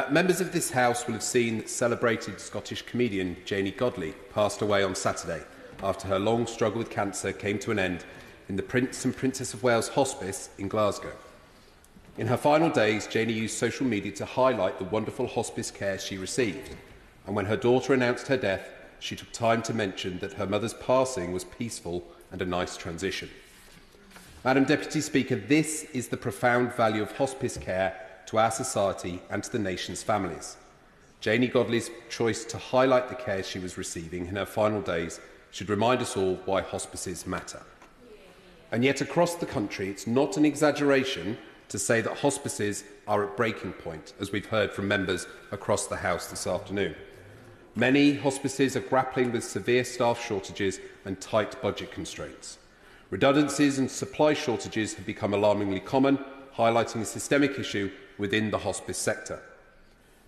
Members of this House will have seen that celebrated Scottish comedian Janey Godley passed away on Saturday after her long struggle with cancer came to an end in the Prince and Princess of Wales Hospice in Glasgow. In her final days, Janey used social media to highlight the wonderful hospice care she received, and when her daughter announced her death, she took time to mention that her mother's passing was peaceful and a nice transition. Madam Deputy Speaker, this is the profound value of hospice care to our society and to the nation's families. Janey Godley's choice to highlight the care she was receiving in her final days should remind us all why hospices matter. And yet across the country, it's not an exaggeration to say that hospices are at breaking point, as we've heard from members across the House this afternoon. Many hospices are grappling with severe staff shortages and tight budget constraints. Redundancies and supply shortages have become alarmingly common, highlighting a systemic issue within the hospice sector.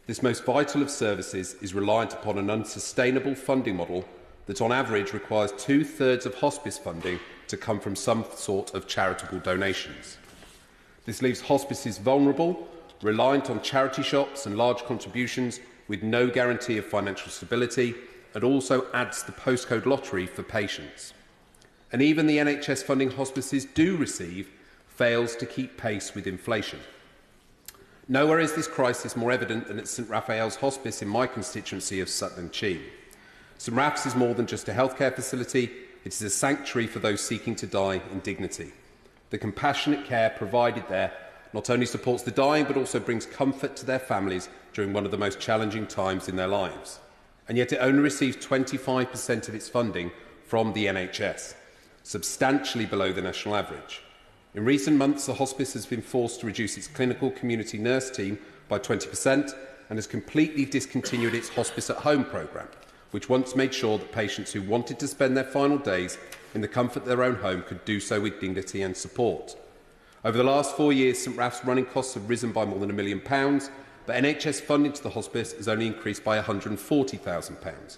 This most vital of services is reliant upon an unsustainable funding model that on average requires 2/3 of hospice funding to come from some sort of charitable donations. This leaves hospices vulnerable, reliant on charity shops and large contributions with no guarantee of financial stability, and also adds the postcode lottery for patients. And even the NHS funding hospices do receive fails to keep pace with inflation. Nowhere is this crisis more evident than at St Raphael's Hospice in my constituency of Sutton and Cheam. St Raph's is more than just a healthcare facility, it is a sanctuary for those seeking to die in dignity. The compassionate care provided there not only supports the dying but also brings comfort to their families during one of the most challenging times in their lives. And yet it only receives 25% of its funding from the NHS, substantially below the national average. In recent months, the hospice has been forced to reduce its clinical community nurse team by 20% and has completely discontinued its Hospice at Home programme, which once made sure that patients who wanted to spend their final days in the comfort of their own home could do so with dignity and support. Over the last 4 years, St Raph's running costs have risen by more than £1 million, but NHS funding to the hospice has only increased by £140,000.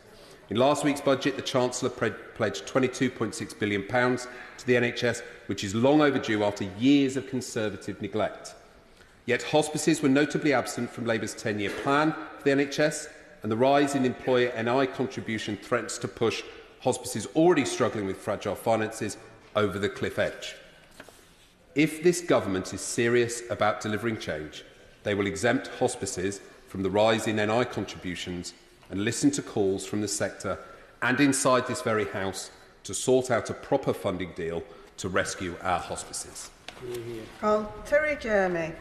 In last week's budget, the Chancellor pledged £22.6 billion to the NHS, which is long overdue after years of Conservative neglect. Yet hospices were notably absent from Labour's 10-year plan for the NHS, and the rise in employer NI contribution threatens to push hospices already struggling with fragile finances over the cliff edge. If this government is serious about delivering change, they will exempt hospices from the rise in NI contributions and listen to calls from the sector and inside this very House to sort out a proper funding deal to rescue our hospices. Terry Jeremy.